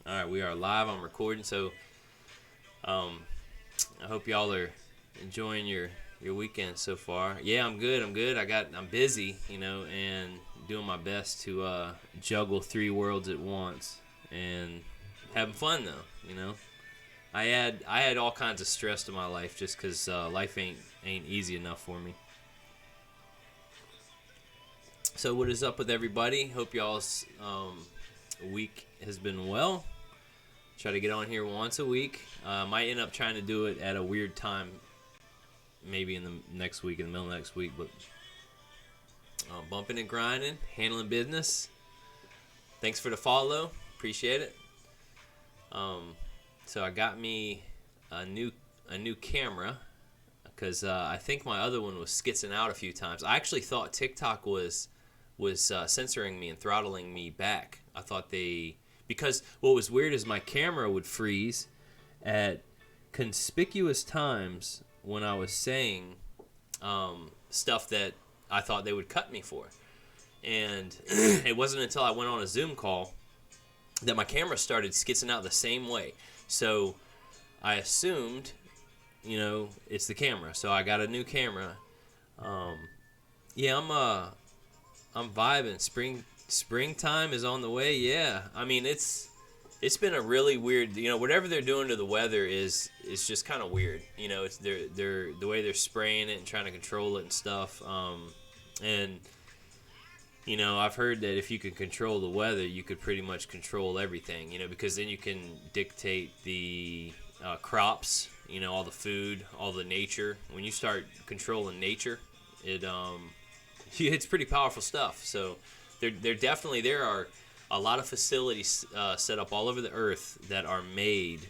All right, we are live. I'm recording, so I hope y'all are enjoying your weekend so far. Yeah, I'm good. I'm busy, and doing my best to juggle three worlds at once and having fun though. I had all kinds of stress to my life just because life ain't easy enough for me. So what is up with everybody? Hope y'all's week has been well. Try to get on here once a week. Might end up trying to do it at a weird time, maybe in the next week, in the middle of next week. But bumping and grinding, handling business. Thanks for the follow, appreciate it. So I got me a new camera because I think my other one was skitzing out a few times. I actually thought TikTok was censoring me and throttling me back. I thought because what was weird is my camera would freeze at conspicuous times when I was saying stuff that I thought they would cut me for. And it wasn't until I went on a Zoom call that my camera started skitzing out the same way. So I assumed, it's the camera. So I got a new camera. Yeah, I'm vibing. Springtime is on the way. Yeah, I mean it's been a really weird. Whatever they're doing to the weather is just kind of weird. It's they're the way they're spraying it and trying to control it and stuff. And I've heard that if you can control the weather, you could pretty much control everything. Because then you can dictate the crops. All the food, all the nature. When you start controlling nature, it's pretty powerful stuff. So. There are a lot of facilities set up all over the earth that are made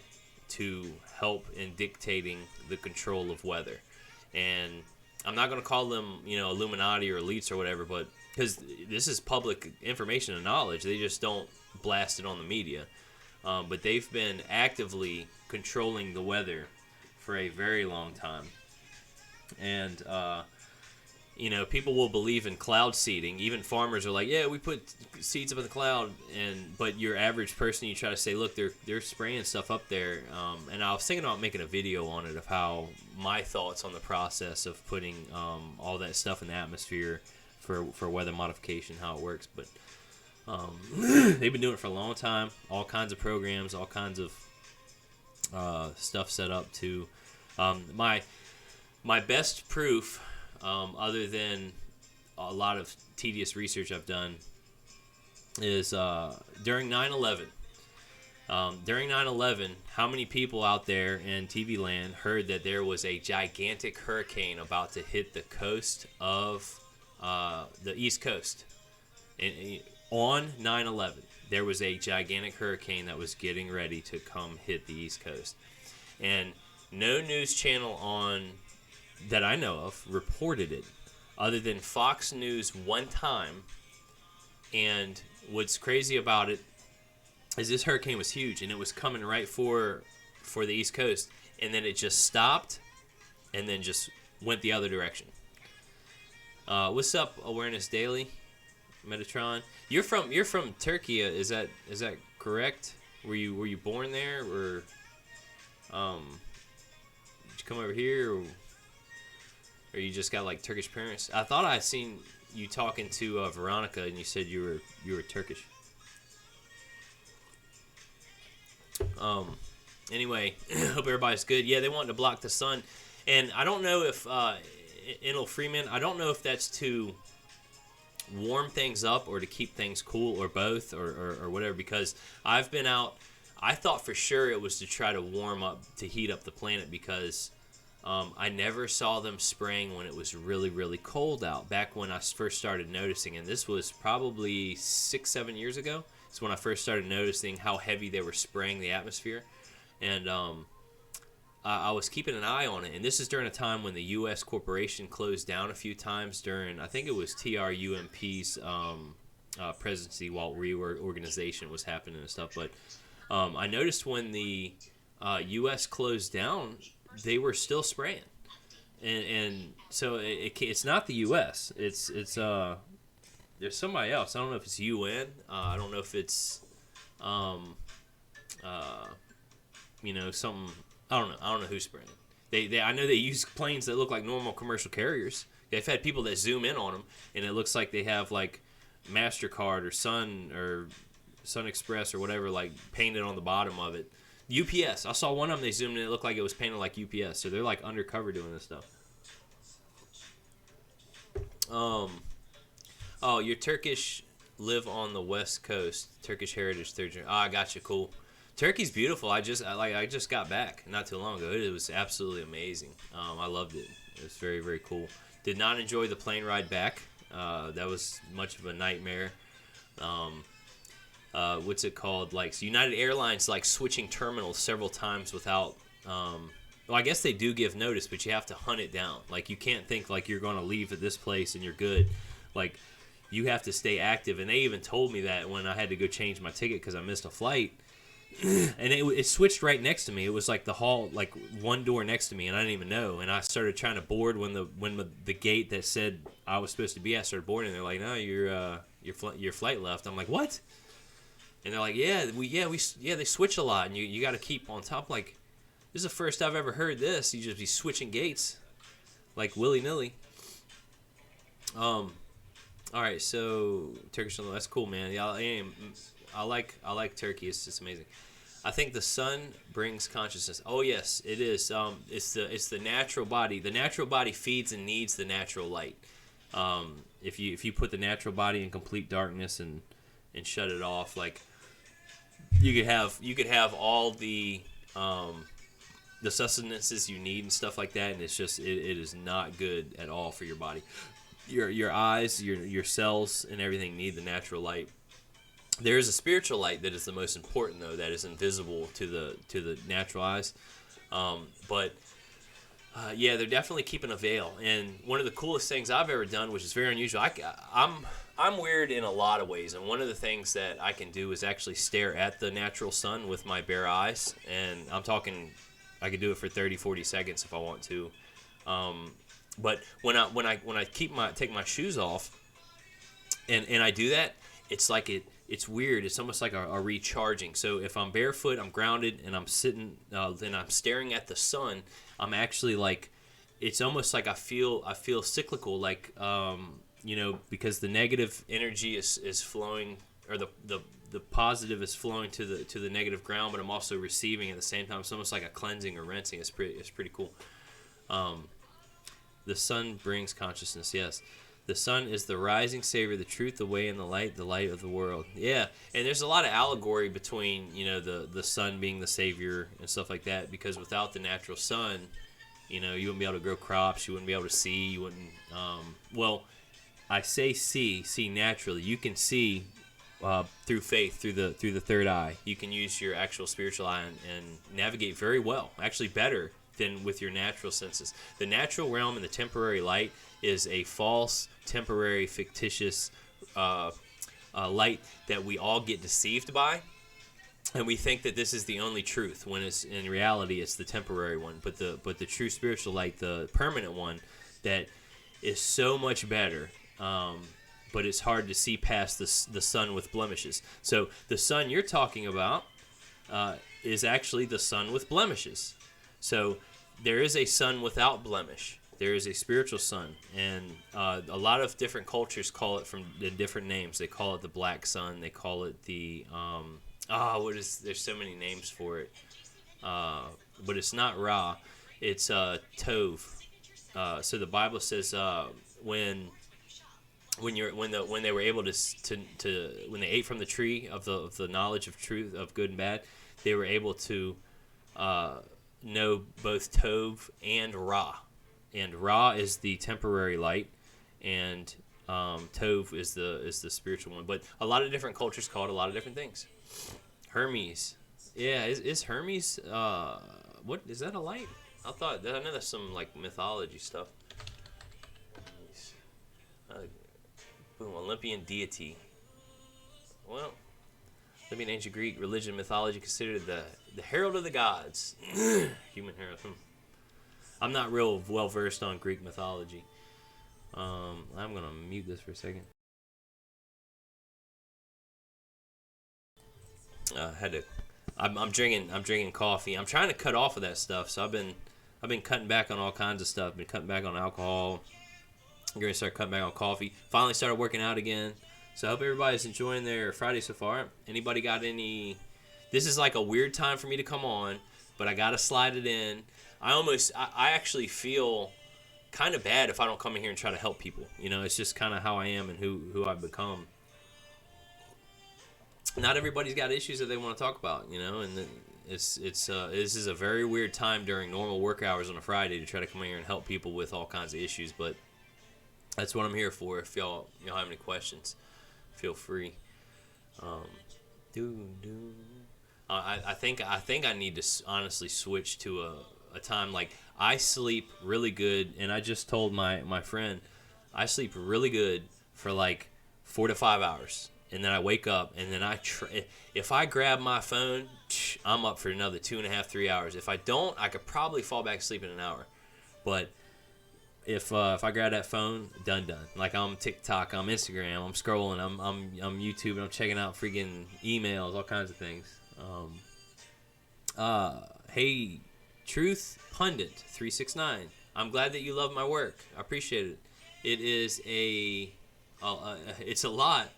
to help in dictating the control of weather. And I'm not going to call them, Illuminati or elites or whatever, but because this is public information and knowledge, they just don't blast it on the media. But they've been actively controlling the weather for a very long time. And, people will believe in cloud seeding. Even farmers are like, yeah, we put seeds up in the cloud. But your average person, you try to say, look, they're spraying stuff up there. And I was thinking about making a video on it of how my thoughts on the process of putting all that stuff in the atmosphere for weather modification, how it works. But they've been doing it for a long time. All kinds of programs, all kinds of stuff set up to my best proof. Other than a lot of tedious research I've done, is during 9/11. During 9/11, how many people out there in TV land heard that there was a gigantic hurricane about to hit the coast of the East Coast? On 9/11, there was a gigantic hurricane that was getting ready to come hit the East Coast. And no news channel that I know of reported it, other than Fox News one time. And what's crazy about it is this hurricane was huge, and it was coming right for the East Coast, and then it just stopped, and then just went the other direction. What's up, Awareness Daily, Metatron? You're from Turkey, is that correct? Were you born there, or did you come over here, or you just got like Turkish parents? I thought I seen you talking to Veronica, and you said you were Turkish. Anyway, hope everybody's good. Yeah, they wanted to block the sun, and I don't know if Enel Freeman. I don't know if that's to warm things up or to keep things cool, or both, or whatever. Because I've been out. I thought for sure it was to try to heat up the planet, because I never saw them spraying when it was really, really cold out, back when I first started noticing. And this was probably 6-7 years ago. It's when I first started noticing how heavy they were spraying the atmosphere. And I was keeping an eye on it. And this is during a time when the U.S. corporation closed down a few times during, I think it was TRUMP's presidency, while reorganization was happening and stuff. But I noticed when the U.S. closed down, they were still spraying, and so it's not the U.S. It's there's somebody else. I don't know if it's UN. I don't know if it's uh, something. I don't know who's spraying. I know they use planes that look like normal commercial carriers. They've had people that zoom in on them, and it looks like they have like MasterCard or Sun Express or whatever like painted on the bottom of it. UPS. I saw one of them. They zoomed in. It looked like it was painted like UPS. So they're like undercover doing this stuff. Oh, your Turkish live on the West Coast. Turkish heritage, third generation. I got you. Cool. Turkey's beautiful. I just got back not too long ago. It was absolutely amazing. I loved it. It was very, very cool. Did not enjoy the plane ride back. That was much of a nightmare. What's it called? Like United Airlines, like switching terminals several times without. Well, I guess they do give notice, but you have to hunt it down. Like you can't think like you're going to leave at this place and you're good. Like you have to stay active. And they even told me that when I had to go change my ticket because I missed a flight. And it switched right next to me. It was like the hall, like one door next to me, and I didn't even know. And I started trying to board when the gate that said I was supposed to be at started boarding. They're like, "No, your flight left." I'm like, "What?" And they're like, they switch a lot, and you got to keep on top. Like, this is the first I've ever heard this. You just be switching gates, like willy nilly. All right, so Turkish, that's cool, man. Yeah, I like Turkey. It's just amazing. I think the sun brings consciousness. Oh yes, it is. It's the natural body. The natural body feeds and needs the natural light. If you put the natural body in complete darkness and shut it off, like you could have all the sustenances you need and stuff like that, and it's just it is not good at all for your body. Your eyes, your cells, and everything need the natural light. There is a spiritual light that is the most important, though, that is invisible to the natural eyes. But they're definitely keeping a veil. And one of the coolest things I've ever done, which is very unusual, I'm weird in a lot of ways. And one of the things that I can do is actually stare at the natural sun with my bare eyes. And I'm talking, I could do it for 30, 40 seconds if I want to. But when I take my shoes off, and I do that, it's like it's weird. It's almost like a recharging. So if I'm barefoot, I'm grounded, and I'm sitting, and I'm staring at the sun, I'm actually like, it's almost like I feel cyclical, like because the negative energy is flowing, or the positive is flowing to the negative ground, but I'm also receiving at the same time. It's almost like a cleansing or rinsing. It's pretty cool. The sun brings consciousness. Yes. The sun is the rising savior, the truth, the way, and the light of the world. Yeah, and there's a lot of allegory between, the sun being the savior and stuff like that, because without the natural sun, you wouldn't be able to grow crops, you wouldn't be able to see, you wouldn't, I say see naturally. You can see through faith, through the third eye. You can use your actual spiritual eye and navigate very well, actually better than with your natural senses. The natural realm and the temporary light is a false, temporary, fictitious light that we all get deceived by, and we think that this is the only truth, when it's in reality it's the temporary one. But the true spiritual light, the permanent one, that is so much better. But it's hard to see past the sun with blemishes. So the sun you're talking about is actually the sun with blemishes. So there is a sun without blemish. There is a spiritual sun, and a lot of different cultures call it from the different names. They call it the black sun. They call it the there's so many names for it, but it's not Ra. It's Tov. So the Bible says when they were able to when they ate from the tree of the knowledge of truth of good and bad, they were able to know both Tov and Ra. And Ra is the temporary light, and Tov is the spiritual one. But a lot of different cultures call it a lot of different things. Hermes, yeah, is Hermes? What is that, a light? I know that's some like mythology stuff. Boom, Olympian deity. Well, Olympian ancient Greek religion mythology considered the herald of the gods. Human herald. I'm not real well versed on Greek mythology. I'm gonna mute this for a second. I'm drinking coffee. I'm trying to cut off of that stuff. So I've been cutting back on all kinds of stuff. Been cutting back on alcohol. I'm going to start cutting back on coffee. Finally started working out again. So I hope everybody's enjoying their Friday so far. Anybody got any? This is like a weird time for me to come on, but I got to slide it in. I actually feel kind of bad if I don't come in here and try to help people. You know, it's just kind of how I am and who I've become. Not everybody's got issues that they want to talk about, you know, and this is a very weird time during normal work hours on a Friday to try to come in here and help people with all kinds of issues, but that's what I'm here for. If y'all have any questions, feel free. I think I need to honestly switch to a time like I sleep really good, and I just told my friend I sleep really good for like 4 to 5 hours. And then I wake up, and then if I grab my phone, I'm up for another 2.5, 3 hours. If I don't, I could probably fall back asleep in an hour. But if I grab that phone, done. Like I'm TikTok, I'm Instagram, I'm scrolling, I'm YouTube, I'm checking out freaking emails, all kinds of things. Hey, Truth Pundit 369. I'm glad that you love my work. I appreciate it. It is it's a lot.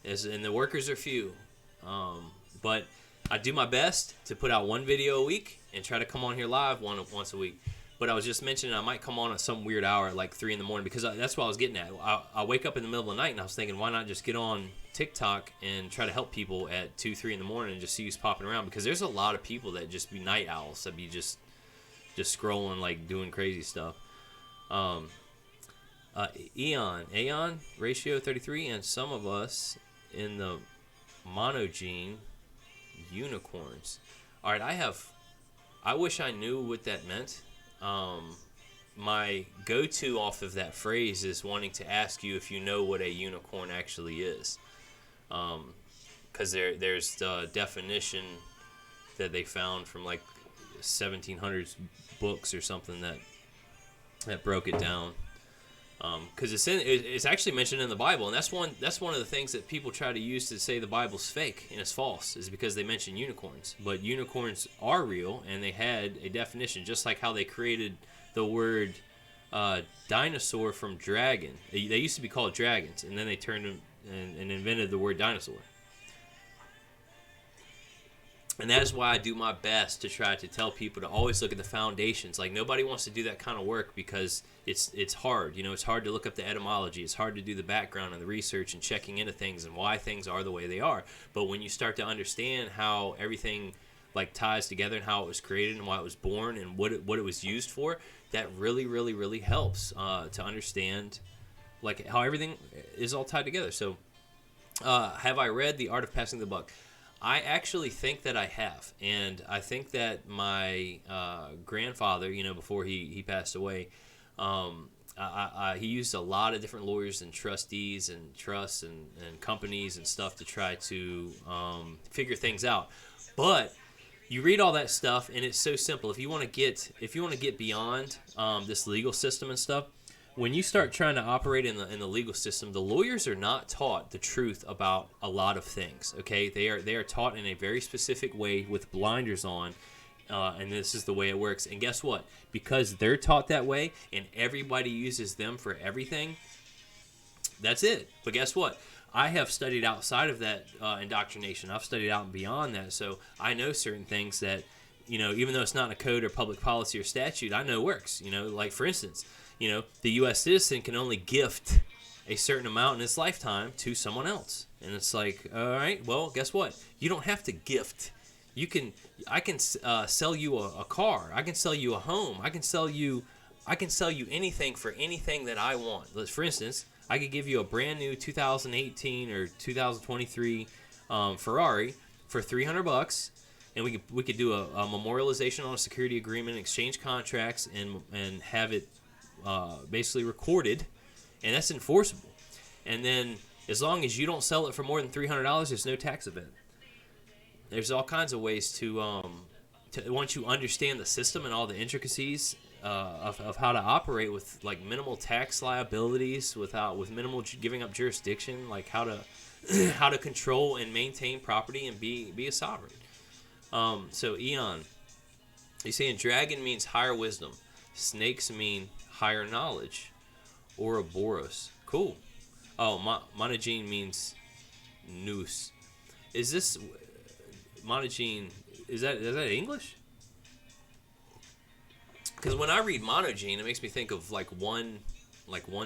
And the workers are few, but I do my best to put out one video a week and try to come on here live once a week. But I was just mentioning I might come on at some weird hour like 3 in the morning because that's what I was getting at. I wake up in the middle of the night and I was thinking, why not just get on TikTok and try to help people at 2, 3 in the morning and just see who's popping around, because there's a lot of people that just be night owls that be just scrolling, like doing crazy stuff. Aeon ratio 33, and some of us in the monogene unicorns. All right, I wish I knew what that meant. My go-to off of that phrase is wanting to ask you if you know what a unicorn actually is, because there's the definition that they found from like 1700s books or something that broke it down. Because it's actually mentioned in the Bible, and that's one of the things that people try to use to say the Bible's fake and it's false, is because they mention unicorns. But unicorns are real, and they had a definition, just like how they created the word dinosaur from dragon. They used to be called dragons, and then they turned them and invented the word dinosaur. And that is why I do my best to try to tell people to always look at the foundations. Like, nobody wants to do that kind of work because it's hard. You know, it's hard to look up the etymology. It's hard to do the background and the research and checking into things and why things are the way they are. But when you start to understand how everything like ties together and how it was created and why it was born and what it was used for, that really, really, really helps to understand like how everything is all tied together. So, have I read The Art of Passing the Buck? I actually think that I have, and I think that my grandfather, you know, before he passed away, he used a lot of different lawyers and trustees and trusts and companies and stuff to try to figure things out. But you read all that stuff, and it's so simple. If you want to get beyond this legal system and stuff, when you start trying to operate in the legal system, the lawyers are not taught the truth about a lot of things. Okay, they are taught in a very specific way with blinders on, and this is the way it works. And guess what? Because they're taught that way, and everybody uses them for everything. That's it. But guess what? I have studied outside of that indoctrination. I've studied out and beyond that, so I know certain things that, you know, even though it's not in a code or public policy or statute, I know works. You know, like for instance, you know, the U.S. citizen can only gift a certain amount in his lifetime to someone else. And it's like, all right, well, guess what? You don't have to gift. I can sell you a car. I can sell you a home. I can sell you anything for anything that I want. For instance, I could give you a brand new 2018 or 2023 Ferrari for $300, and we could do a memorialization on a security agreement, exchange contracts, and have it basically recorded, and that's enforceable. And then as long as you don't sell it for more than $300, there's no tax event. There's all kinds of ways to once you understand the system and all the intricacies of how to operate with like minimal tax liabilities, with minimal giving up jurisdiction, like how to control and maintain property and be a sovereign. So Eon, he's saying dragon means higher wisdom, snakes mean higher knowledge. Ouroboros, cool. Oh, monogene means noose. Is this monogene? Is that English? Because when I read monogene, it makes me think of like one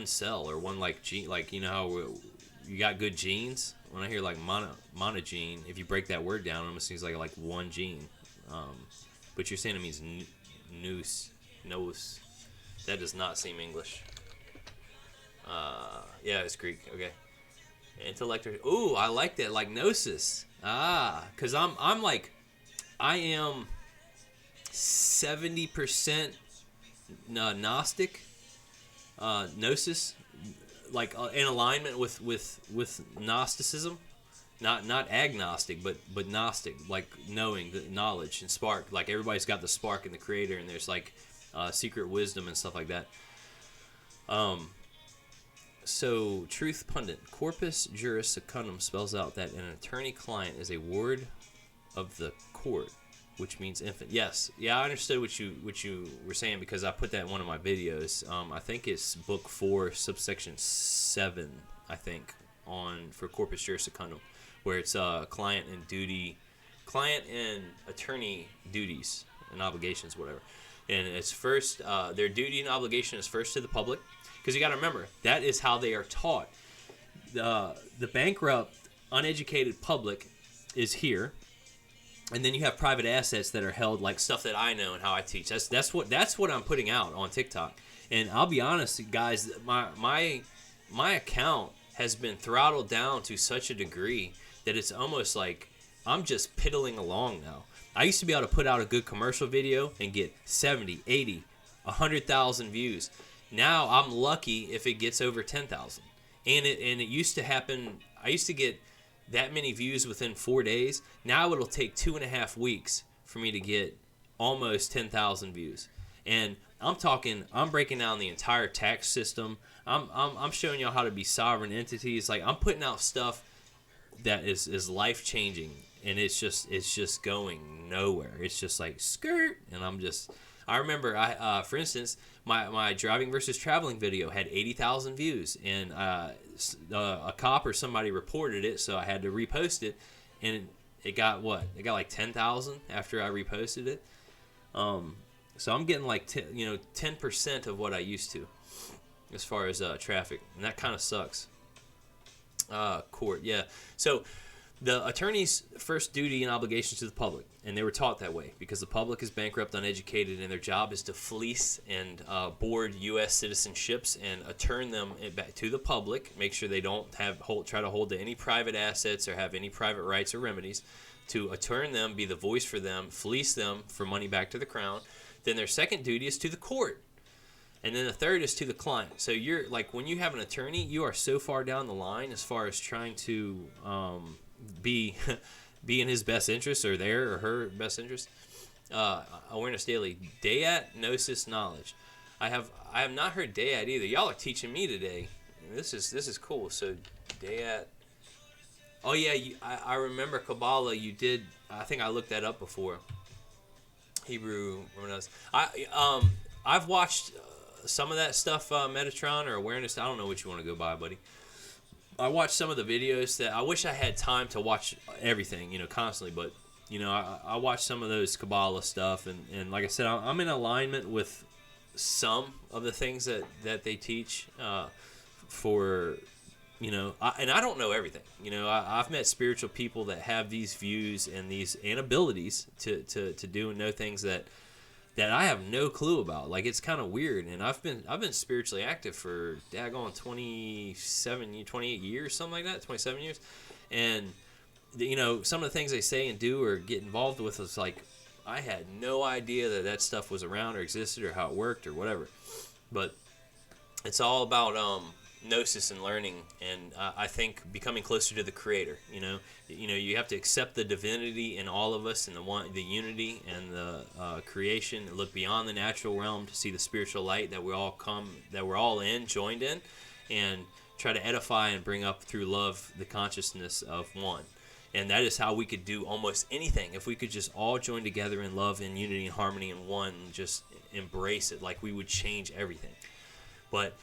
cell or one like gene. Like, you know how you got good genes. When I hear like monogene, if you break that word down, it almost seems like one gene. But you're saying it means noose. That does not seem English. Yeah, it's Greek. Okay. Intellect. Ooh, I like that. Like gnosis. Because I'm like, I am 70% Gnostic. Gnosis, like in alignment with Gnosticism. Not agnostic, but Gnostic, like knowing, the knowledge and spark. Like everybody's got the spark in the Creator, and there's like secret wisdom and stuff like that. So, Truth Pundit, Corpus Juris Secundum spells out that an attorney-client is a ward of the court, which means infant. Yes, yeah, I understood what you were saying because I put that in one of my videos. I think it's book 4, subsection 7. I think for Corpus Juris Secundum, where it's client and attorney duties and obligations, whatever. And it's first, their duty and obligation is first to the public. Because you got to remember, that is how they are taught. The bankrupt, uneducated public is here, and then you have private assets that are held, like stuff that I know and how I teach. That's what I'm putting out on TikTok. And I'll be honest, guys, my account has been throttled down to such a degree that it's almost like I'm just piddling along now. I used to be able to put out a good commercial video and get 70, 80, 100,000 views. Now I'm lucky if it gets over 10,000, and it used to happen. I used to get that many views within 4 days. Now it'll take 2.5 weeks for me to get almost 10,000 views. And I'm breaking down the entire tax system. I'm showing y'all how to be sovereign entities. Like, I'm putting out stuff that is life changing, and it's just going nowhere. It's just like skirt, and I remember for instance, my driving versus traveling video had 80,000 views, and a cop or somebody reported it, so I had to repost it, and it got like 10,000 after I reposted it. So I'm getting like 10% of what I used to, as far as traffic, and that kind of sucks. Court, yeah. So the attorney's first duty and obligation to the public, and they were taught that way because the public is bankrupt, uneducated, and their job is to fleece and board U.S. citizenships and return them back to the public. Make sure they don't try to hold to any private assets or have any private rights or remedies. To return them, be the voice for them, fleece them for money back to the crown. Then their second duty is to the court. And then the third is to the client. So you're like, when you have an attorney, you are so far down the line as far as trying to be in his best interest, or their or her best interest. Awareness Daily, Dayat Gnosis Knowledge. I have not heard Dayat either. Y'all are teaching me today. This is cool. So Dayat. Oh yeah, I remember Kabbalah. You did. I think I looked that up before. Hebrew. I've watched some of that stuff, Metatron or Awareness. I don't know what you want to go by, buddy. I watched some of the videos that I wish I had time to watch everything, constantly. But, I watched some of those Kabbalah stuff. And like I said, I'm in alignment with some of the things that they teach for, and I don't know everything. I've met spiritual people that have these views and abilities to do and know things that I have no clue about. Like, it's kind of weird. And I've been spiritually active for daggone 28 years, something like that, 27 years. And, some of the things they say and do or get involved with is like, I had no idea that stuff was around or existed or how it worked or whatever. But it's all about gnosis and learning, and I think becoming closer to the Creator. You have to accept the divinity in all of us, and the unity and the creation, and look beyond the natural realm to see the spiritual light that we're all joined in, and try to edify and bring up through love the consciousness of one. And that is how we could do almost anything. If we could just all join together in love and unity and harmony and one, and just embrace it, like we would change everything. But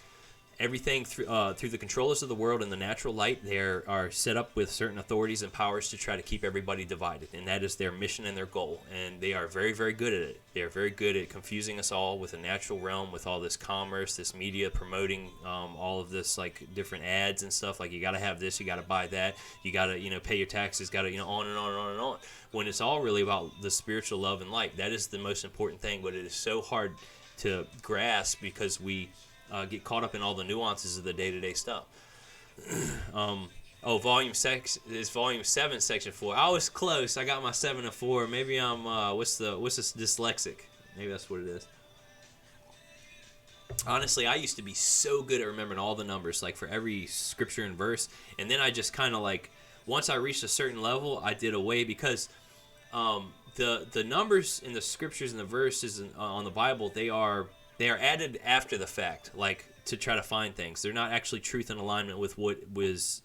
everything through the controllers of the world and the natural light, they are set up with certain authorities and powers to try to keep everybody divided, and that is their mission and their goal. And they are very, very good at it. They are very good at confusing us all with a natural realm, with all this commerce, this media promoting all of this, like different ads and stuff. Like, you got to have this, you got to buy that, you got to pay your taxes, got to on and on and on and on. When it's all really about the spiritual love and light, that is the most important thing. But it is so hard to grasp because we get caught up in all the nuances of the day-to-day stuff. Volume 6 is Volume 7, Section 4. I was close. I got my 7 and 4. Maybe I'm what's this, dyslexic? Maybe that's what it is. Honestly, I used to be so good at remembering all the numbers, like for every scripture and verse, and then I just kind of like, once I reached a certain level, I did away, because the numbers in the scriptures and the verses on the Bible, they are added after the fact, like to try to find things. They're not actually truth and alignment with what was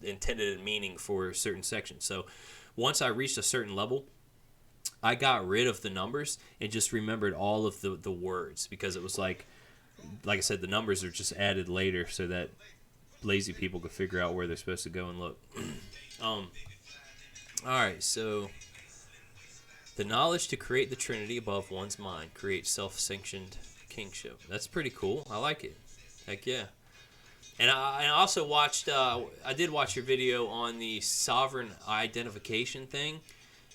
intended and meaning for certain sections. So once I reached a certain level, I got rid of the numbers and just remembered all of the words, because it was like I said, the numbers are just added later so that lazy people could figure out where they're supposed to go and look. All right, so the knowledge to create the Trinity above one's mind creates self-sanctioned kingship. That's pretty cool. I like it. Heck yeah. And I also watched, I did watch your video on the sovereign identification thing,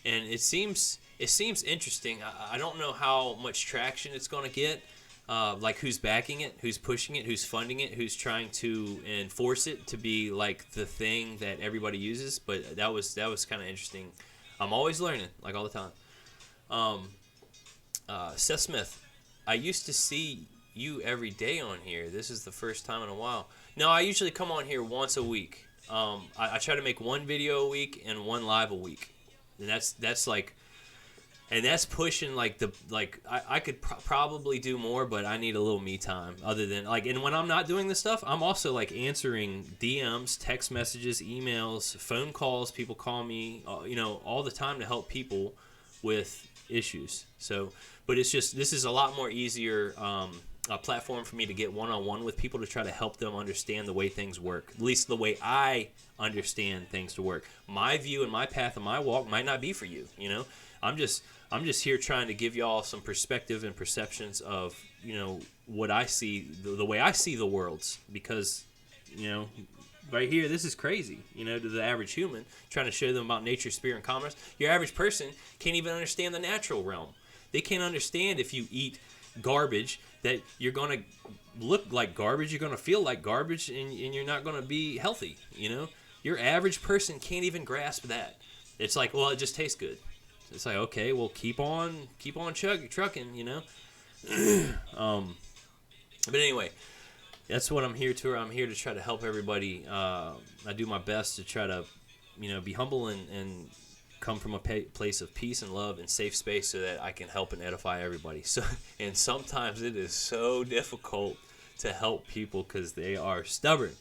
and it seems interesting. I don't know how much traction it's going to get, like who's backing it, who's pushing it, who's funding it, who's trying to enforce it to be like the thing that everybody uses, but that was kind of interesting. I'm always learning, like all the time. Seth Smith, I used to see you every day on here. This is the first time in a while. No, I usually come on here once a week. I try to make one video a week and one live a week, and that's like, and that's pushing like I could probably do more, but I need a little me time. Other than like, and when I'm not doing this stuff, I'm also like answering DMs, text messages, emails, phone calls. People call me, all the time to help people with issues. So, but it's just, this is a lot more easier a platform for me to get one-on-one with people to try to help them understand the way things work, at least the way I understand things to work. My view and my path and my walk might not be for you. I'm just here trying to give y'all some perspective and perceptions of what I see, the way I see the worlds, because right here, this is crazy, to the average human, trying to show them about nature, spirit, and commerce. Your average person can't even understand the natural realm. They can't understand if you eat garbage that you're going to look like garbage, you're going to feel like garbage, and you're not going to be healthy. Your average person can't even grasp that. It's like, well, it just tastes good. It's like, okay, well, keep on trucking. But anyway, that's what I'm here to. I'm here to try to help everybody. I do my best to try to, be humble and come from a place of peace and love and safe space so that I can help and edify everybody. So, and sometimes it is so difficult to help people because they are stubborn.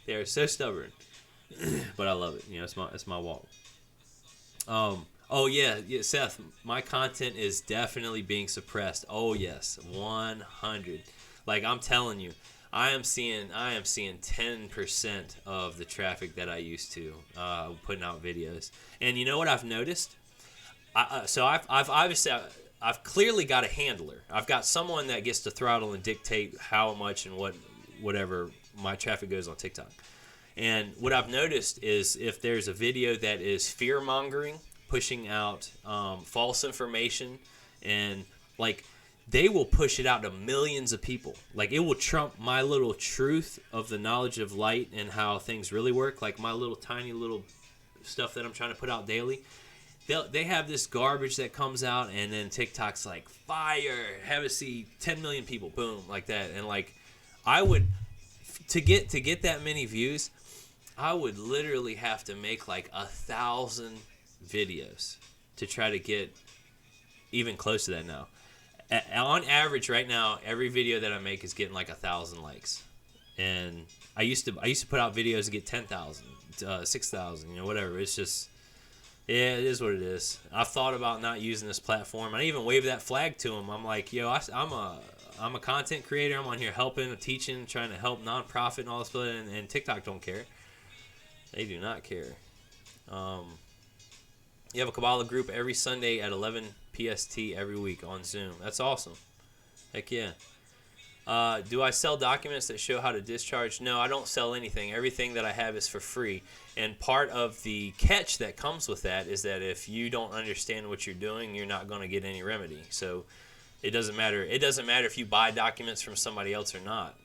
They are so stubborn. But I love it. It's my walk. Oh yeah, Seth, my content is definitely being suppressed. Oh yes, 100. Like, I'm telling you, I am seeing 10% of the traffic that I used to putting out videos. And you know what I've noticed? I've clearly got a handler. I've got someone that gets to throttle and dictate how much and whatever my traffic goes on TikTok. And what I've noticed is if there's a video that is fear-mongering, pushing out false information, and like, they will push it out to millions of people. Like, it will trump my little truth of the knowledge of light and how things really work, like my little tiny little stuff that I'm trying to put out daily. They have this garbage that comes out, and then TikTok's like, fire, have it see 10 million people, boom, like that. And like, I would, to get that many views, I would literally have to make like 1,000 videos to try to get even close to that now. On average right now, every video that I make is getting like 1,000 likes. And I used to put out videos to get 10,000, 6,000, whatever. It's just, Yeah, it is what it is. I've thought about not using this platform. I even waved that flag to them. I'm like, yo, I'm a content creator. I'm on here helping, teaching, trying to help nonprofit and all this stuff, and TikTok don't care. They do not care. Um, you have a Kabbalah group every Sunday at 11 PST every week on Zoom. That's awesome. Heck yeah. Do I sell documents that show how to discharge? No, I don't sell anything. Everything that I have is for free. And part of the catch that comes with that is that if you don't understand what you're doing, you're not going to get any remedy. So it doesn't matter. It doesn't matter if you buy documents from somebody else or not.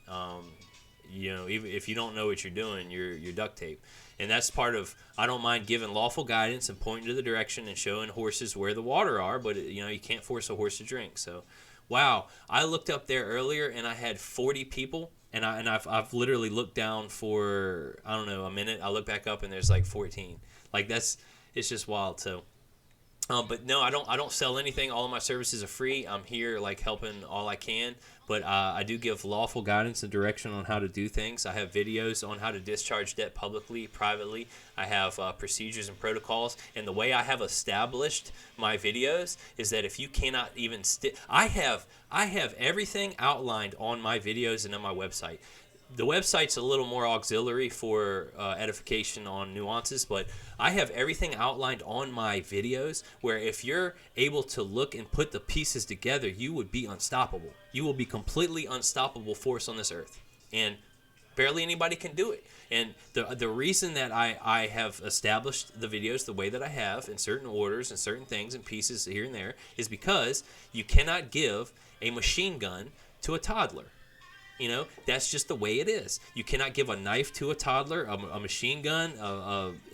Even if you don't know what you're doing, you're duct tape. And that's part of, I don't mind giving lawful guidance and pointing to the direction and showing horses where the water are, but you can't force a horse to drink. So, wow, I looked up there earlier and I had 40 people, and I've literally looked down for, I don't know, a minute. I look back up and there's like 14. Like it's just wild. So, but no, I don't sell anything. All of my services are free. I'm here like helping all I can. But I do give lawful guidance and direction on how to do things. I have videos on how to discharge debt publicly, privately. I have procedures and protocols. And the way I have established my videos is that if you cannot even I have everything outlined on my videos and on my website. The website's a little more auxiliary for edification on nuances, but I have everything outlined on my videos where if you're able to look and put the pieces together, you would be unstoppable. You will be completely unstoppable force on this earth. And barely anybody can do it. And the reason that I have established the videos the way that I have in certain orders and certain things and pieces here and there is because you cannot give a machine gun to a toddler. That's just the way it is. You cannot give a knife to a toddler, a machine gun,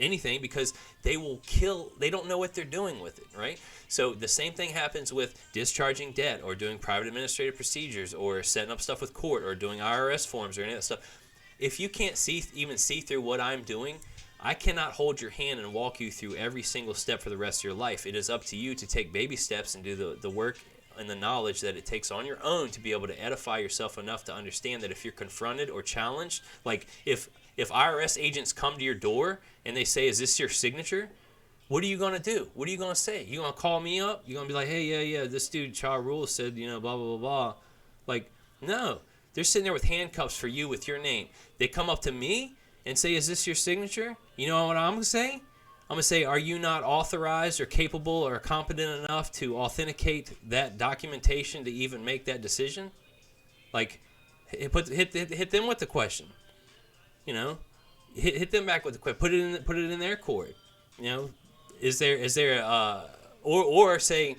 anything, because they will kill. They don't know what they're doing with it, right? So the same thing happens with discharging debt or doing private administrative procedures or setting up stuff with court or doing IRS forms or any of that stuff. If you can't even see through what I'm doing, I cannot hold your hand and walk you through every single step for the rest of your life. It is up to you to take baby steps and do the work and the knowledge that it takes on your own to be able to edify yourself enough to understand that if you're confronted or challenged, like if IRS agents come to your door and they say, is this your signature? What are you going to do? What are you going to say? You going to call me up? You going to be like, hey, yeah, this dude, Cha Rule, said, blah, blah, blah, blah. Like, no. They're sitting there with handcuffs for you with your name. They come up to me and say, is this your signature? You know what I'm going to say? I'm going to say, are you not authorized or capable or competent enough to authenticate that documentation to even make that decision? Like, hit them with the question. Hit them back with the question. Put it in their court. Is there or say,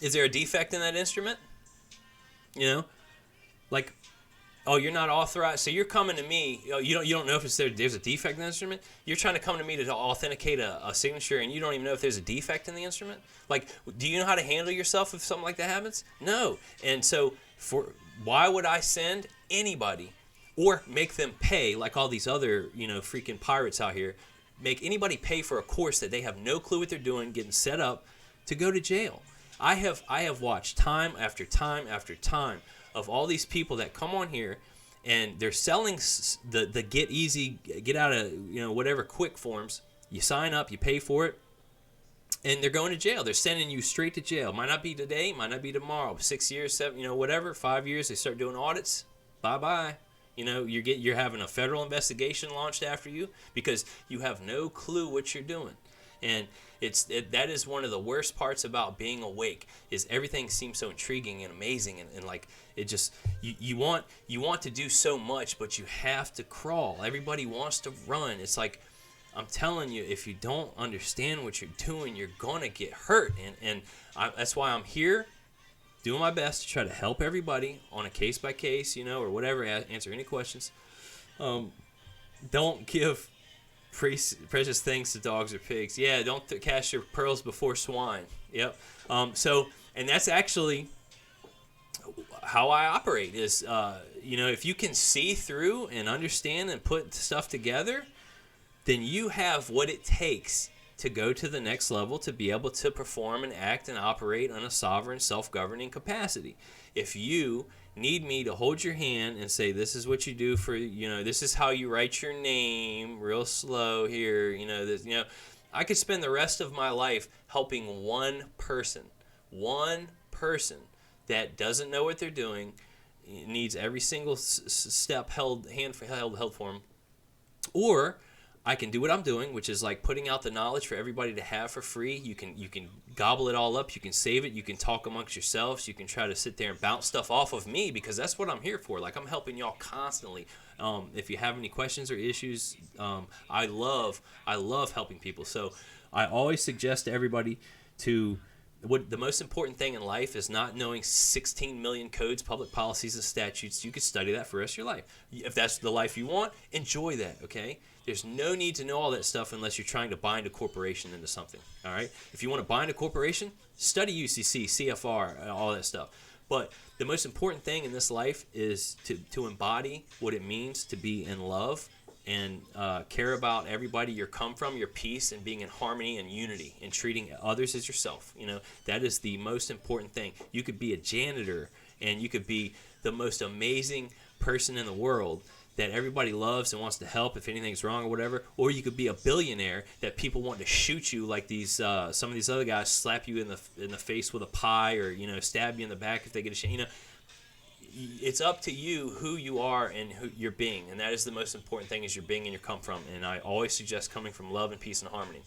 is there a defect in that instrument? Like, oh, you're not authorized. So you're coming to me. You don't know if there's a defect in the instrument. You're trying to come to me to authenticate a signature, and you don't even know if there's a defect in the instrument. Like, do you know how to handle yourself if something like that happens? No. And so, why would I send anybody or make them pay like all these other freaking pirates out here? Make anybody pay for a course that they have no clue what they're doing, getting set up to go to jail. I have watched time after time after time of all these people that come on here and they're selling the get easy, get out of whatever quick forms. You sign up, you pay for it, and they're going to jail. They're sending you straight to jail. Might not be today, might not be tomorrow. 6 years, 7, whatever. 5 years, they start doing audits. Bye bye. You're having a federal investigation launched after you because you have no clue what you're doing. And that is one of the worst parts about being awake is everything seems so intriguing and amazing and like it just you want to do so much, but you have to crawl. Everybody wants to run. It's like, I'm telling you, if you don't understand what you're doing, you're gonna get hurt. And that's why I'm here doing my best to try to help everybody on a case by case, or whatever, answer any questions. Don't give precious things to dogs or pigs. Yeah, don't cast your pearls before swine. Yep. And that's actually how I operate is, if you can see through and understand and put stuff together, then you have what it takes to go to the next level to be able to perform and act and operate on a sovereign, self-governing capacity. If you need me to hold your hand and say, this is what you do for, this is how you write your name real slow here, I could spend the rest of my life helping one person that doesn't know what they're doing, needs every single step held for them, or I can do what I'm doing, which is like putting out the knowledge for everybody to have for free. You can gobble it all up. You can save it. You can talk amongst yourselves. You can try to sit there and bounce stuff off of me, because that's what I'm here for. Like, I'm helping y'all constantly. If you have any questions or issues, I love helping people. So I always suggest to everybody to, what the most important thing in life is not knowing 16 million codes, public policies, and statutes. You could study that for the rest of your life. If that's the life you want, enjoy that, okay? There's no need to know all that stuff unless you're trying to bind a corporation into something, all right? If you want to bind a corporation, study UCC, CFR, all that stuff. But the most important thing in this life is to embody what it means to be in love and care about everybody you come from, your peace, and being in harmony and unity, and treating others as yourself. You know, that is the most important thing. You could be a janitor, and you could be the most amazing person in the world that everybody loves and wants to help if anything's wrong or whatever, or you could be a billionaire that people want to shoot you, like these some of these other guys slap you in the face with a pie, or stab you in the back if they get a shot. It's up to you who you are and who you're being, and that is the most important thing, is your being and your come from. And I always suggest coming from love and peace and harmony.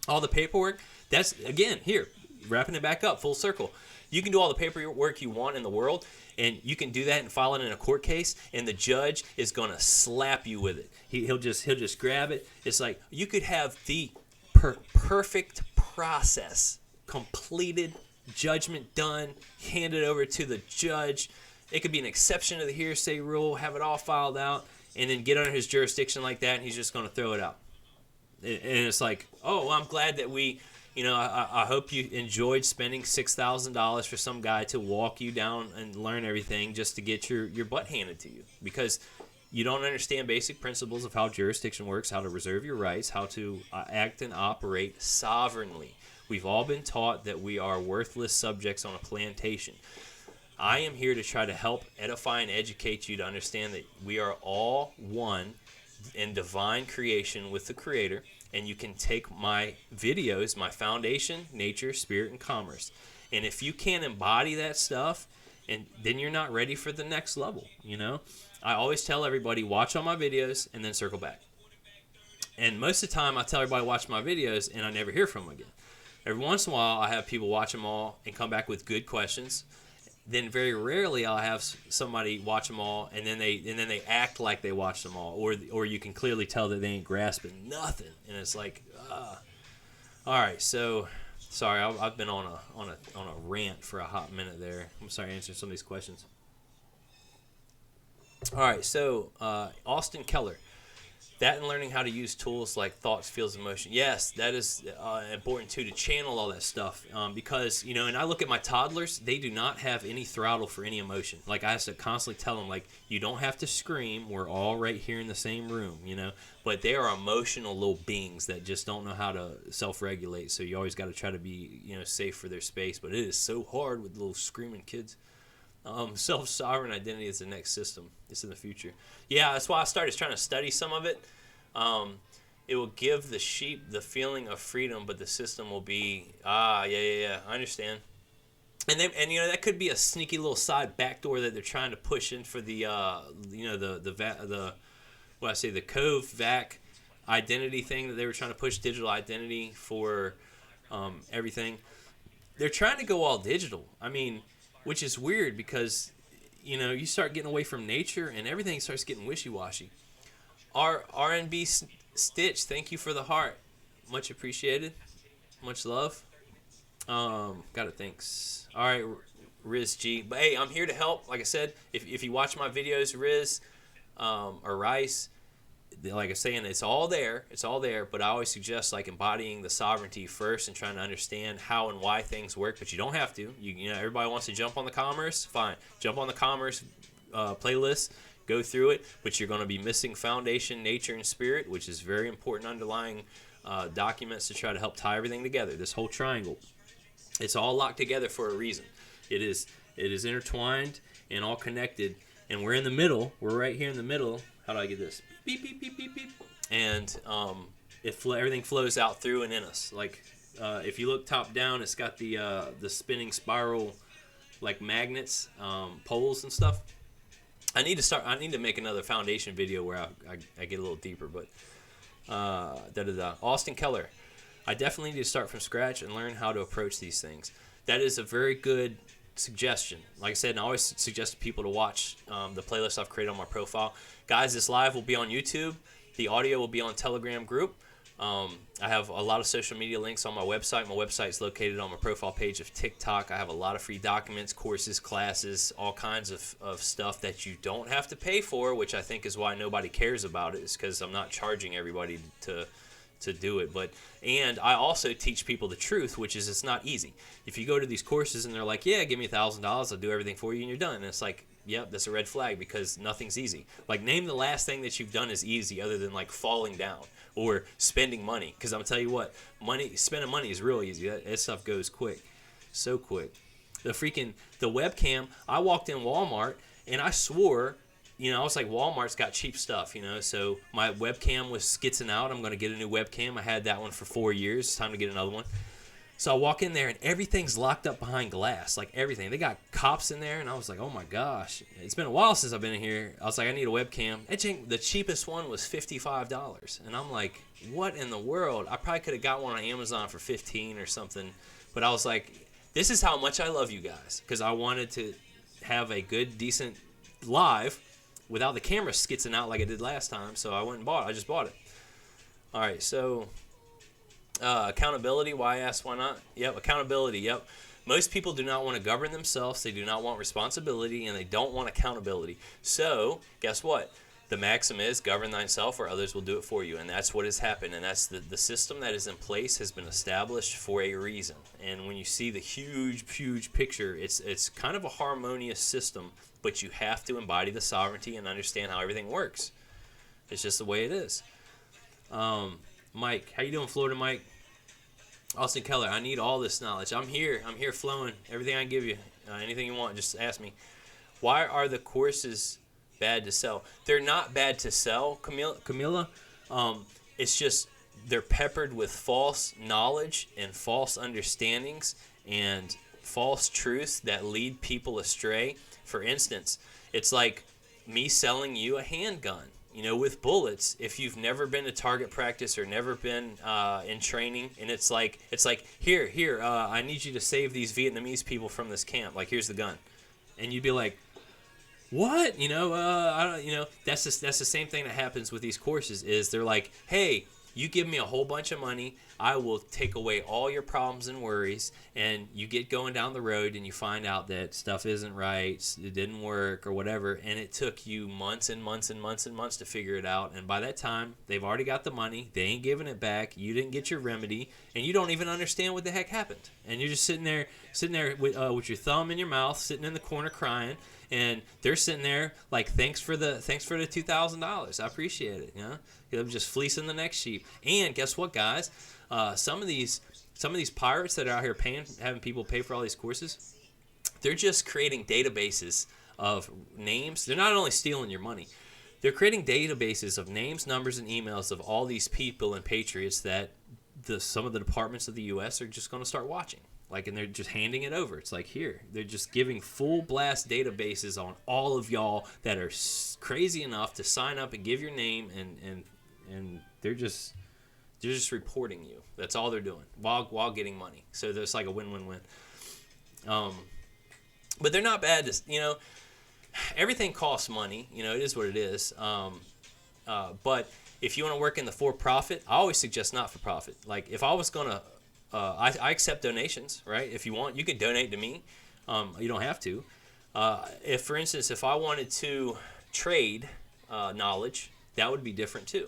All the paperwork, that's, again, here, wrapping it back up, full circle. You can do all the paperwork you want in the world, and you can do that and file it in a court case, and the judge is going to slap you with it. He'll just grab it. It's like you could have the perfect process completed, judgment done, handed over to the judge. It could be an exception to the hearsay rule, have it all filed out, and then get under his jurisdiction like that, and he's just going to throw it out. And it's like, oh, well, I'm glad that we, I hope you enjoyed spending $6,000 for some guy to walk you down and learn everything just to get your butt handed to you, because you don't understand basic principles of how jurisdiction works, how to reserve your rights, how to act and operate sovereignly. We've all been taught that we are worthless subjects on a plantation. I am here to try to help edify and educate you to understand that we are all one in divine creation with the Creator, and you can take my videos, my foundation, nature, spirit, and commerce. And if you can't embody that stuff, and then you're not ready for the next level, I always tell everybody, watch all my videos and then circle back. And most of the time I tell everybody watch my videos and I never hear from them again. Every once in a while I have people watch them all and come back with good questions. Then very rarely I'll have somebody watch them all and then they act like they watched them all, or you can clearly tell that they ain't grasping nothing, and it's like, all right. So sorry, I've been on a rant for a hot minute there. I'm sorry answering some of these questions. All right, so Austin Keller. That and learning how to use tools like thoughts, feels, emotion. Yes, that is important too, to channel all that stuff. Because, and I look at my toddlers, they do not have any throttle for any emotion. Like, I have to constantly tell them, like, you don't have to scream. We're all right here in the same room, But they are emotional little beings that just don't know how to self-regulate. So you always got to try to be, safe for their space. But it is so hard with little screaming kids. Self-sovereign identity is the next system. It's in the future. Yeah, that's why I started trying to study some of it. It will give the sheep the feeling of freedom, but the system will be, I understand. And that could be a sneaky little side backdoor that they're trying to push in for the Cove VAC identity thing that they were trying to push, digital identity for everything. They're trying to go all digital. I mean, which is weird because, you start getting away from nature and everything starts getting wishy-washy. Our R&B Stitch, thank you for the heart. Much appreciated. Much love. Got it, thanks. All right, Riz G. But, hey, I'm here to help. Like I said, if you watch my videos, Riz or Rice, like I'm saying, it's all there. It's all there. But I always suggest, like, embodying the sovereignty first and trying to understand how and why things work. But you don't have to. Everybody wants to jump on the commerce. Fine. Jump on the commerce playlist. Go through it. But you're going to be missing foundation, nature, and spirit, which is very important underlying documents to try to help tie everything together. This whole triangle. It's all locked together for a reason. It is intertwined and all connected. And we're in the middle. We're right here in the middle. How do I get this? Beep, beep, beep, beep, beep. And everything flows out through and in us. Like if you look top down, it's got the spinning spiral like magnets, poles and stuff. I need to make another foundation video where I get a little deeper, but Austin Keller. I definitely need to start from scratch and learn how to approach these things. That is a very good suggestion. Like I said, and I always suggest people to watch the playlist I've created on my profile. Guys, this live will be on YouTube. The audio will be on Telegram group. I have a lot of social media links on my website. My website is located on my profile page of TikTok. I have a lot of free documents, courses, classes, all kinds of stuff that you don't have to pay for, which I think is why nobody cares about it, is because I'm not charging everybody to do it. And I also teach people the truth, which is it's not easy. If you go to these courses and they're like, yeah, give me $1,000, I'll do everything for you, and you're done. And it's like, yep, that's a red flag, because nothing's easy. Like, name the last thing that you've done is easy other than like falling down or spending money. Because I'm gonna tell you what, spending money is real easy. That stuff goes quick, so quick. The webcam, I walked in Walmart and I swore, I was like, Walmart's got cheap stuff, so my webcam was skitzing out. I'm going to get a new webcam. I had that one for 4 years. It's time to get another one. So I walk in there and everything's locked up behind glass, like everything. They got cops in there, and I was like, oh my gosh. It's been a while since I've been in here. I was like, I need a webcam. The cheapest one was $55. And I'm like, what in the world? I probably could have got one on Amazon for $15 or something. But I was like, this is how much I love you guys, because I wanted to have a good, decent live without the camera skitzing out like I did last time. So I went and bought it. I just bought it. All right, so accountability. Why I asked why not? Yep, accountability. Yep. Most people do not want to govern themselves. They do not want responsibility, and they don't want accountability. So guess what? The maxim is govern thyself or others will do it for you. And that's what has happened. And that's the system that is in place has been established for a reason. And when you see the huge, huge picture, it's kind of a harmonious system, but you have to embody the sovereignty and understand how everything works. It's just the way it is. Mike, how you doing, Florida Mike? Austin Keller, I need all this knowledge. I'm here flowing. Everything I give you, anything you want, just ask me. Why are the courses bad to sell? They're not bad to sell, Camilla. It's just they're peppered with false knowledge and false understandings and false truths that lead people astray. For instance, it's like me selling you a handgun, with bullets. If you've never been to target practice or never been in training, and it's like here, I need you to save these Vietnamese people from this camp. Like, here's the gun, and you'd be like, what? I don't. That's the same thing that happens with these courses. Is they're like, hey, you give me a whole bunch of money, I will take away all your problems and worries, and you get going down the road and you find out that stuff isn't right, it didn't work or whatever, and it took you months and months and months and months to figure it out, and by that time, they've already got the money, they ain't giving it back, you didn't get your remedy, and you don't even understand what the heck happened, and you're just sitting there with your thumb in your mouth, sitting in the corner crying, and they're sitting there like, thanks for the $2,000. I appreciate it. You're just fleecing the next sheep. And guess what, guys? Some of these pirates that are out here having people pay for all these courses, they're just creating databases of names. They're not only stealing your money, they're creating databases of names, numbers, and emails of all these people and patriots that some of the departments of the U.S. are just going to start watching. And they're just handing it over. It's like, here. They're just giving full blast databases on all of y'all that are crazy enough to sign up and give your name, and they're just reporting you. That's all they're doing while getting money. So there's like a win-win-win. But they're not bad to, everything costs money. It is what it is. But if you want to work in the for-profit, I always suggest not-for-profit. Like, if I was going to I accept donations, right? If you want, you can donate to me. You don't have to. If, for instance, if I wanted to trade knowledge, that would be different too.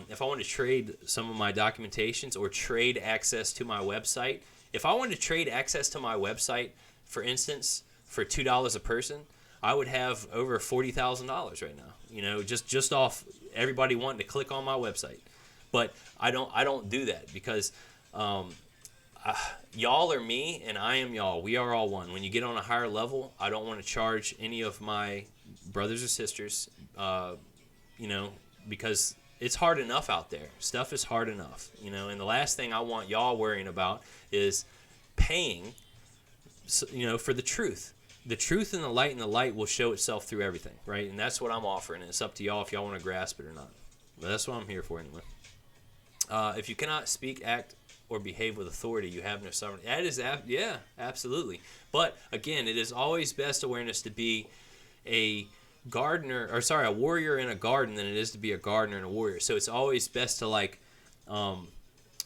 If I wanted to trade some of my documentations or trade access to my website, if I wanted to trade access to my website, for instance, for $2 a person, I would have over $40,000 right now. Just off everybody wanting to click on my website. But I don't do that because y'all are me and I am y'all. We are all one. When you get on a higher level, I don't want to charge any of my brothers or sisters, because it's hard enough out there. Stuff is hard enough, you know. And the last thing I want y'all worrying about is paying, you know, for the truth. The truth and the light will show itself through everything, right? And that's what I'm offering. And it's up to y'all if y'all want to grasp it or not. But that's what I'm here for anyway. If you cannot speak, act, or behave with authority, you have no sovereignty. That is, yeah, absolutely. But again, it is always best awareness to be a a warrior in a garden than it is to be a gardener and a warrior. So it's always best to like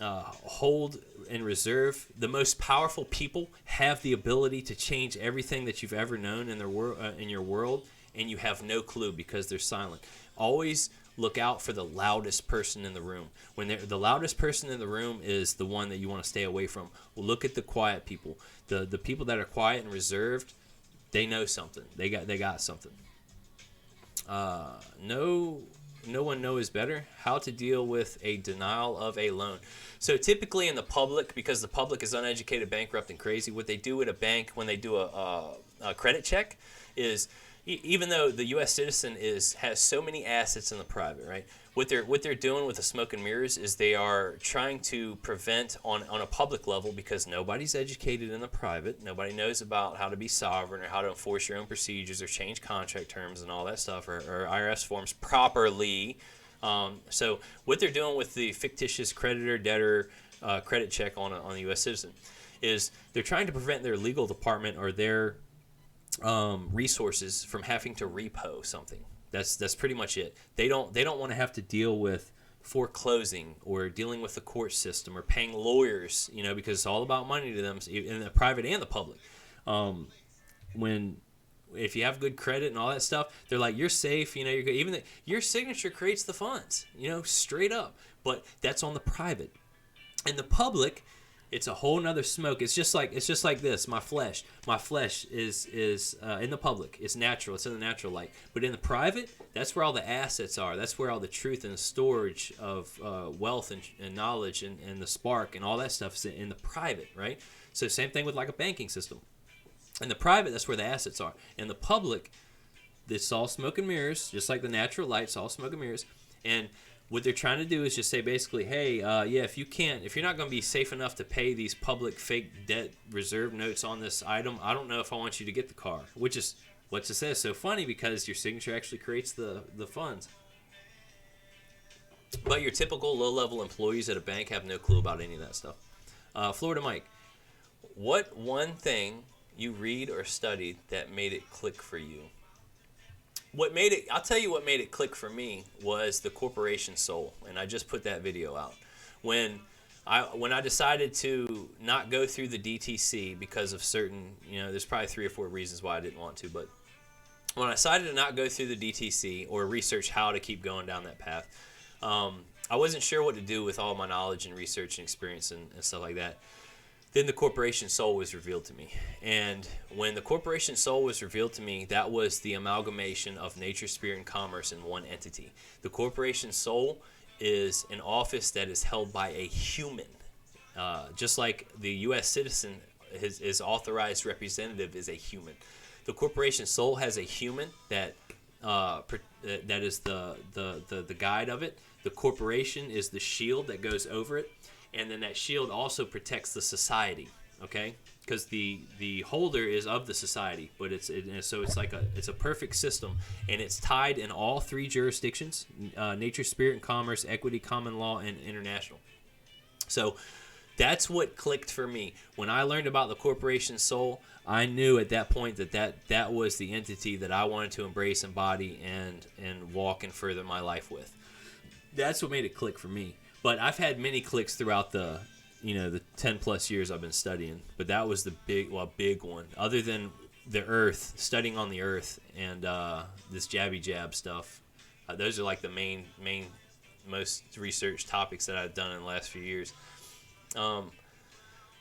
hold and reserve. The most powerful people have the ability to change everything that you've ever known in their in your world, and you have no clue because they're silent. Always look out for the loudest person in the room. When the loudest person in the room is the one that you want to stay away from. Well, look at the quiet people. The people that are quiet and reserved, they know something. They got something. No one knows better how to deal with a denial of a loan. So typically in the public, because the public is uneducated, bankrupt, and crazy, what they do at a bank when they do a credit check is, even though the U.S. citizen has so many assets in the private, right? What they're doing with the smoke and mirrors is they are trying to prevent on a public level, because nobody's educated in the private. Nobody knows about how to be sovereign or how to enforce your own procedures or change contract terms and all that stuff, or IRS forms properly. So what they're doing with the fictitious creditor-debtor credit check on a U.S. citizen is they're trying to prevent their legal department or their resources from having to repo something. That's pretty much it. They don't want to have to deal with foreclosing or dealing with the court system or paying lawyers, you know, because it's all about money to them, in the private and the public. If you have good credit and all that stuff, they're like, you're safe, you know, you're good. Even your signature creates the funds, you know, straight up. But that's on the private. In the public, it's a whole nother smoke. It's just like this. My flesh is in the public. It's natural. It's in the natural light. But in the private, that's where all the assets are. That's where all the truth and storage of wealth and knowledge and the spark and all that stuff is in the private, right? So same thing with like a banking system. In the private, that's where the assets are. In the public, it's all smoke and mirrors, just like the natural light. It's all smoke and mirrors. And what they're trying to do is just say basically, hey, if you're not going to be safe enough to pay these public fake debt reserve notes on this item, I don't know if I want you to get the car. Which is what it says. So funny, because your signature actually creates the funds. But your typical low-level employees at a bank have no clue about any of that stuff. Florida Mike, what one thing you read or studied that made it click for you? I'll tell you what made it click for me was the corporation soul, and I just put that video out. When I decided to not go through the DTC because of certain, you know, there's probably 3 or 4 reasons why I didn't want to, but when I decided to not go through the DTC or research how to keep going down that path, I wasn't sure what to do with all my knowledge and research and experience and stuff like that. Then the corporation soul was revealed to me. And when the corporation soul was revealed to me, that was the amalgamation of nature, spirit, and commerce in one entity. The corporation soul is an office that is held by a human. Just like the U.S. citizen, his authorized representative is a human. The corporation soul has a human that is the guide of it. The corporation is the shield that goes over it. And then that shield also protects the society, okay? Because the holder is of the society, but it's a perfect system, and it's tied in all 3 jurisdictions: nature, spirit, and commerce, equity, common law, and international. So that's what clicked for me when I learned about the corporation soul. I knew at that point that was the entity that I wanted to embrace, embody, and walk and further my life with. That's what made it click for me. But I've had many clicks throughout the 10 plus years I've been studying. But that was the big one. Other than the Earth, studying on the Earth, and this jabby jab stuff, those are like the main most researched topics that I've done in the last few years.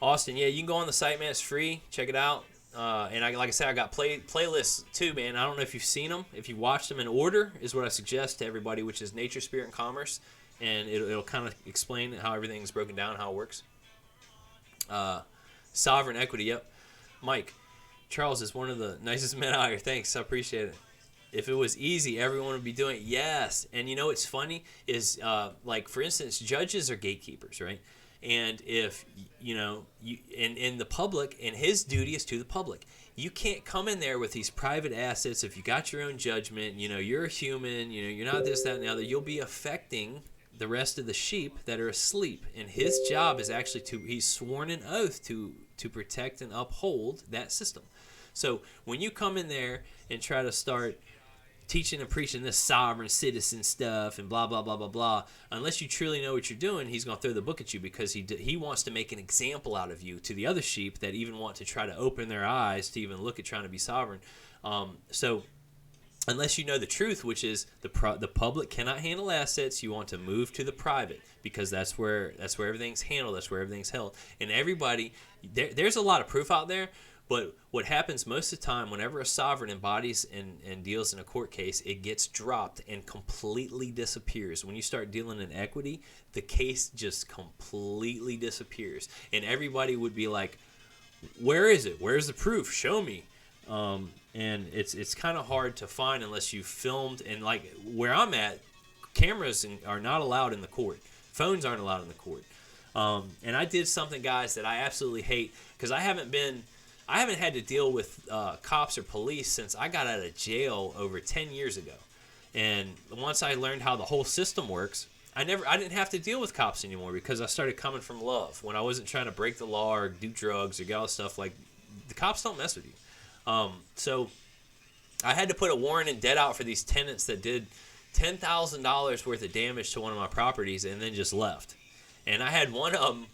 Austin, yeah, you can go on the site, man. It's free. Check it out. And like I said, I got playlists too, man. I don't know if you've seen them. If you watch them in order, is what I suggest to everybody, which is nature, spirit, and commerce. And it'll kind of explain how everything's broken down, how it works. Sovereign equity, yep. Mike, Charles is one of the nicest men out here. Thanks, I appreciate it. if it was easy, everyone would be doing it. Yes. And you know what's funny is, like, for instance, judges are gatekeepers, right? And if, you know, in the public, and his duty is to the public. You can't come in there with these private assets. If you got your own judgment, you know, you're a human, you know, you're not this, that, and the other. You'll be affecting the rest of the sheep that are asleep. And his job is actually he's sworn an oath to protect and uphold that system. So when you come in there and try to start teaching and preaching this sovereign citizen stuff and blah, blah, blah, blah, blah, unless you truly know what you're doing, he's going to throw the book at you, because he wants to make an example out of you to the other sheep that even want to try to open their eyes to even look at trying to be sovereign. So unless you know the truth, which is the public cannot handle assets, you want to move to the private, because that's where everything's handled, that's where everything's held. And everybody, there's a lot of proof out there. But what happens most of the time, whenever a sovereign embodies and deals in a court case, it gets dropped and completely disappears. When you start dealing in equity, the case just completely disappears. And everybody would be like, where is it? Where's the proof? Show me. And it's kind of hard to find unless you filmed. And like where I'm at, cameras are not allowed in the court. Phones aren't allowed in the court. And I did something, guys, that I absolutely hate, because I haven't had to deal with cops or police since I got out of jail over 10 years ago. And once I learned how the whole system works, I didn't have to deal with cops anymore, because I started coming from love. When I wasn't trying to break the law or do drugs or get all this stuff, like, the cops don't mess with you. So I had to put a warrant and debt out for these tenants that did $10,000 worth of damage to one of my properties and then just left. And I had one of them.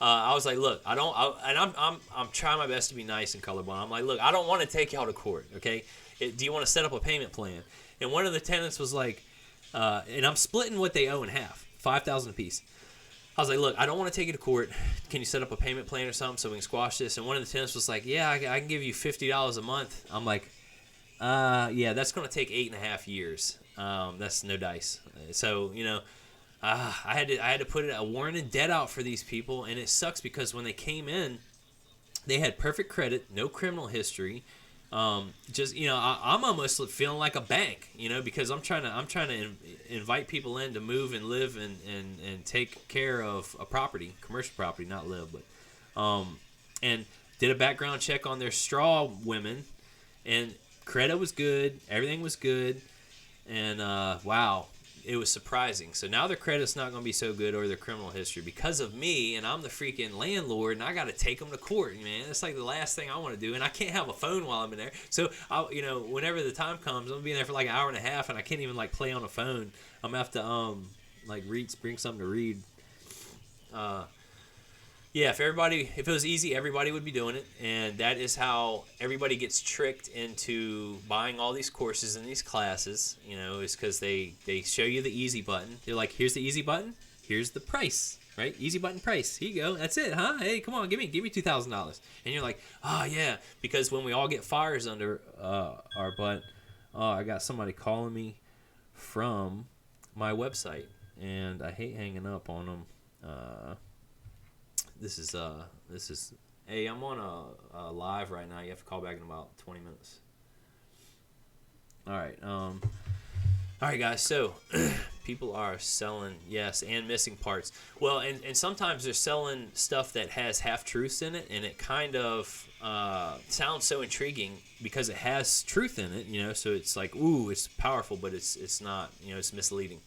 I was like, look, I'm trying my best to be nice and colorblind. I'm like, look, I don't want to take y'all to court, okay? Do you want to set up a payment plan? And one of the tenants was like, and I'm splitting what they owe in half, $5,000 a piece. I was like, look, I don't want to take you to court. Can you set up a payment plan or something so we can squash this? And one of the tenants was like, yeah, I can give you $50 a month. I'm like, yeah, that's going to take 8.5 years. That's no dice. So, you know, I had to put a warrant and debt out for these people, and it sucks because when they came in, they had perfect credit, no criminal history. Just, you know, I'm almost feeling like a bank, you know, because I'm trying to invite people in to move and live and take care of a property, commercial property, not live, but and did a background check on their straw women, and credit was good, everything was good, and wow. It was surprising. So now their credit's not going to be so good, or their criminal history, because of me, and I'm the freaking landlord, and I got to take them to court, man. It's like the last thing I want to do, and I can't have a phone while I'm in there. So, you know, whenever the time comes, I'm going to be in there for like an hour and a half, and I can't even like play on a phone. I'm going to have to like bring something to read. Yeah, if it was easy, everybody would be doing it, and that is how everybody gets tricked into buying all these courses and these classes, you know, is because they show you the easy button. They're like, here's the easy button, here's the price, right? Easy button price, here you go, that's it, huh? Hey, come on, give me $2,000. And you're like, oh, yeah, because when we all get fires under our butt, I got somebody calling me from my website, and I hate hanging up on them. This is hey, I'm on a live right now. You have to call back in about 20 minutes. All right, guys. So people are selling, yes, and missing parts. Well, and sometimes they're selling stuff that has half truths in it, and it kind of sounds so intriguing because it has truth in it, you know. So it's like, ooh, it's powerful, but it's not, you know, it's misleading.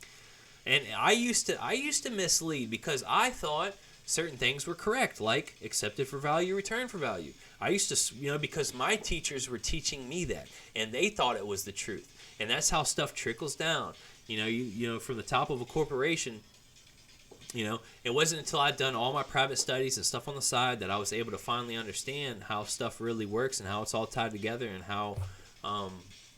And I used to mislead because I thought certain things were correct, like accepted for value, returned for value. I used to, you know, because my teachers were teaching me that, and they thought it was the truth. And that's how stuff trickles down. You know, you know, from the top of a corporation, you know, it wasn't until I'd done all my private studies and stuff on the side that I was able to finally understand how stuff really works and how it's all tied together, and how,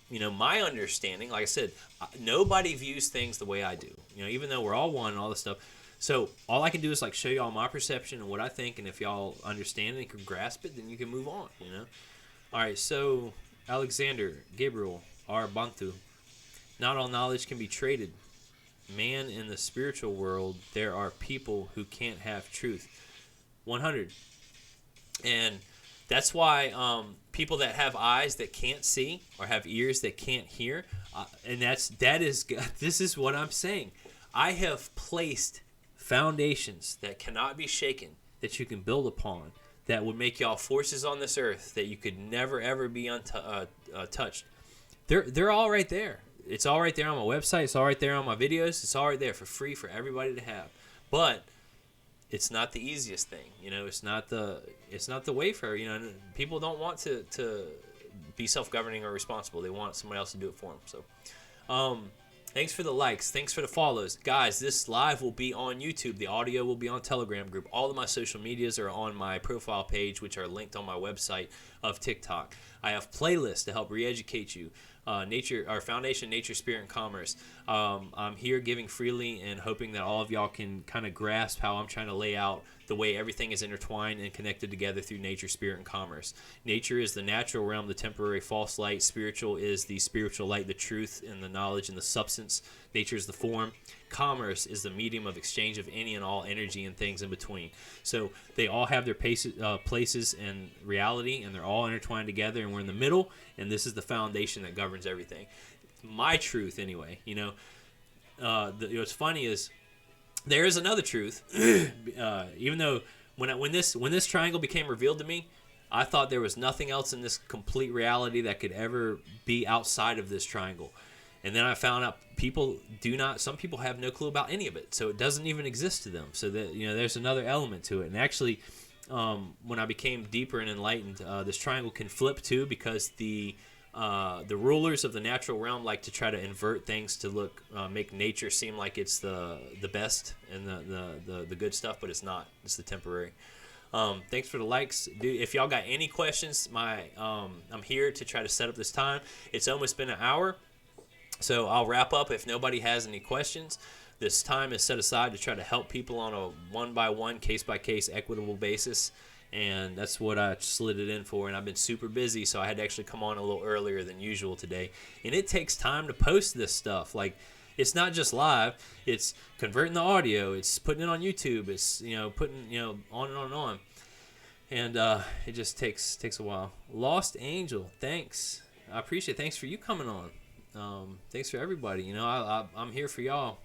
you know, my understanding, like I said, nobody views things the way I do. You know, even though we're all one and all this stuff. So all I can do is like show y'all my perception and what I think, and if y'all understand it and can grasp it, then you can move on, you know. All right, so Alexander Gabriel R. Bantu. Not all knowledge can be traded. Man, in the spiritual world, there are people who can't have truth. 100. And That's why people that have eyes that can't see or have ears that can't hear, and this is what I'm saying. I have placed foundations that cannot be shaken, that you can build upon, that would make y'all forces on this earth that you could never ever be touched. They're all right there. It's all right there on my website. It's all right there on my videos. It's all right there for free for everybody to have. But it's not the easiest thing. It's not the way for, people don't want to be self-governing or responsible. They want somebody else to do it for them. So, thanks for the likes. Thanks for the follows. Guys, this live will be on YouTube. The audio will be on Telegram group. All of my social medias are on my profile page, which are linked on my website of TikTok. I have playlists to help re-educate you. Our foundation, Nature, Spirit, and Commerce. I'm here giving freely and hoping that all of y'all can kind of grasp how I'm trying to lay out the way everything is intertwined and connected together through nature, spirit, and commerce. Nature is the natural realm, the temporary false light. Spiritual is the spiritual light, the truth and the knowledge and the substance. Nature is the form. Commerce is the medium of exchange of any and all energy and things in between. So they all have their places in reality, and they're all intertwined together, and we're in the middle, and this is the foundation that governs everything. My truth, anyway. What's funny is there is another truth. Even though when this triangle became revealed to me, I thought there was nothing else in this complete reality that could ever be outside of this triangle. And then I found out some people have no clue about any of it. So it doesn't even exist to them. So that, there's another element to it. And actually, when I became deeper and enlightened, this triangle can flip too, because the rulers of the natural realm like to try to invert things to make nature seem like it's the best and the good stuff, but it's not. It's the temporary. Thanks for the likes, dude. If y'all got any questions, I'm here to try to set up this time. It's almost been an hour, so I'll wrap up if nobody has any questions. This time is set aside to try to help people on a one-by-one, case-by-case, equitable basis. And that's what I slid it in for. And I've been super busy, so I had to actually come on a little earlier than usual today. And it takes time to post this stuff. Like, it's not just live. It's converting the audio. It's putting it on YouTube. It's, putting, on and on and on. And it just takes a while. Lost Angel, thanks. I appreciate it. Thanks for you coming on. Thanks for everybody. I'm here for y'all.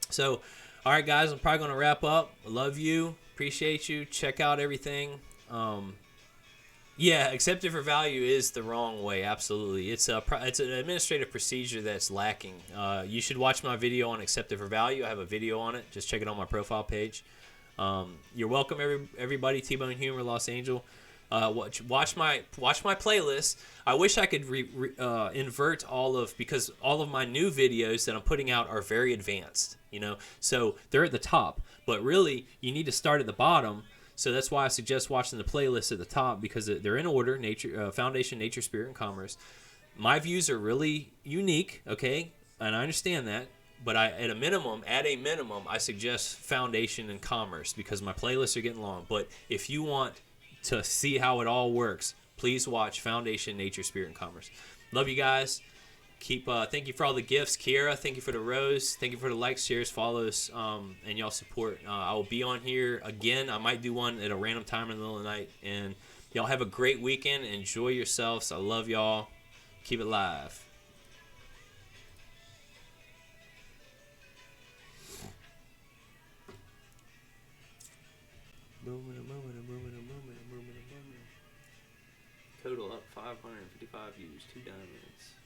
So, all right, guys, I'm probably going to wrap up. I love you. Appreciate you. Check out everything. Yeah, accepted for value is the wrong way. Absolutely. It's an administrative procedure that's lacking. You should watch my video on accepted for value. I have a video on it. Just check it on my profile page. You're welcome, everybody. T-Bone Humor, Los Angel. Watch my playlist. I wish I could invert because all of my new videos that I'm putting out are very advanced, so they're at the top, but really you need to start at the bottom. So that's why I suggest watching the playlist at the top, because they're in order: nature, foundation, nature, spirit, and commerce. My views are really unique, okay, and I understand that. But at a minimum, I suggest foundation and commerce, because my playlists are getting long. But if you want to see how it all works, please watch Foundation, Nature, Spirit, and Commerce. Love you guys. Thank you for all the gifts. Kiera, thank you for the rose. Thank you for the likes, shares, follows, and y'all support. I will be on here again. I might do one at a random time in the middle of the night. And y'all have a great weekend. Enjoy yourselves. I love y'all. Keep it live. Total up 555 views, 2 diamonds.